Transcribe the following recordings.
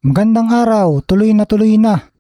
Magandang araw, tuloy na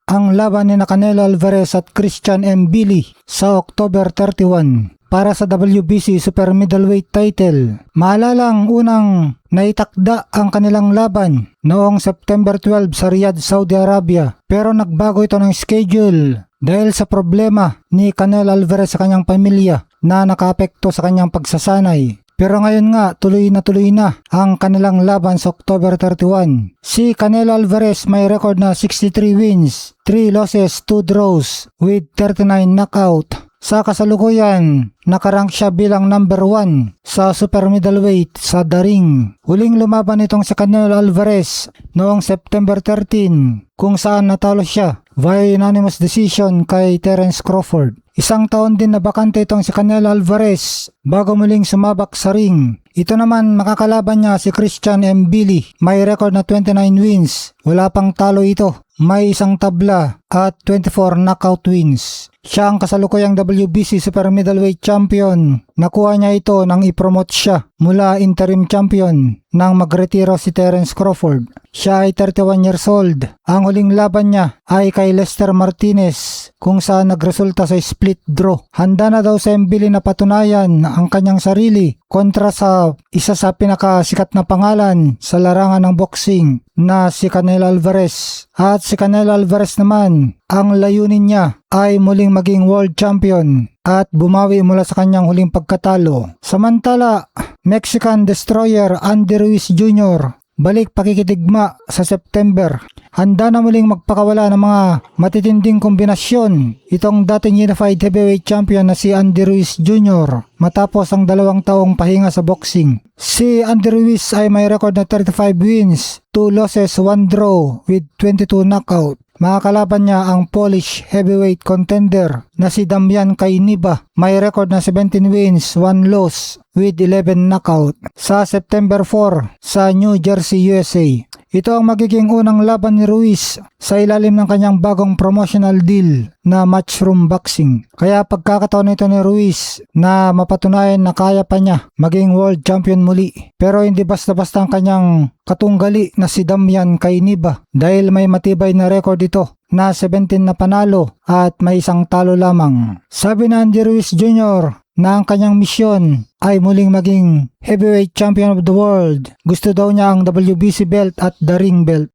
ang laban ni Canelo Alvarez at Christian Mbili sa October 31 para sa WBC Super Middleweight title. Maalalang unang naitakda ang kanilang laban noong September 12 sa Riyadh, Saudi Arabia, pero nagbago ito ng schedule dahil sa problema ni Canelo Alvarez sa kanyang pamilya na nakaapekto sa kanyang pagsasanay. Pero ngayon nga, tuloy na ang kanilang laban sa October 31. Si Canelo Alvarez may record na 63 wins, 3 losses, 2 draws with 39 knockout. Sa kasalukuyan, nakarank siya bilang number 1 sa super middleweight sa The Ring. Huling lumaban itong si Canelo Alvarez noong September 13 kung saan natalo siya via unanimous decision kay Terence Crawford. Isang taon din na bakante itong si Canelo Alvarez bago muling sumabak sa ring. Ito naman makakalaban niya si Christian Mbili. May record na 29 wins. Wala pang talo ito. May isang tabla at 24 knockout wins. Siya ang kasalukuyang WBC Super Middleweight Champion. Nakuha niya ito nang ipromote siya mula interim champion nang magretiro si Terence Crawford. Siya ay 31 years old. Ang huling laban niya ay kay Lester Martinez kung saan nagresulta sa split draw. Handa na daw sa Mbili na patunayan ang kanyang sarili kontra sa isa sa pinakasikat na pangalan sa larangan ng boxing na si Canelo Alvarez. At si Canelo Alvarez naman, ang layunin niya ay muling maging world champion at bumawi mula sa kanyang huling pagkatalo. Samantala, Mexican Destroyer Andy Ruiz Jr. balik pakikitigma sa September. Handa na muling magpakawala ng mga matitinding kombinasyon itong dating Unified Heavyweight Champion na si Andy Ruiz Jr. matapos ang 2 taong pahinga sa boxing. Si Andy Ruiz ay may record na 35 wins, 2 losses, 1 draw with 22 knockout. Makakalaban niya ang Polish heavyweight contender na si Damian Kainiba. May record na 17 wins, 1 loss with 11 knockout sa September 4 sa New Jersey, USA. Ito ang magiging unang laban ni Ruiz sa ilalim ng kanyang bagong promotional deal na Matchroom Boxing. Kaya pagkakataon ito ni Ruiz na mapatunayan na kaya pa niya maging world champion muli. Pero hindi basta-basta ang kanyang katunggali na si Damian Kainiba dahil may matibay na record ito na 17 na panalo at may isang talo lamang. Sabi ni Andy Ruiz Jr. na ang kanyang misyon ay muling maging heavyweight champion of the world. Gusto daw niya ang WBC belt at The Ring belt.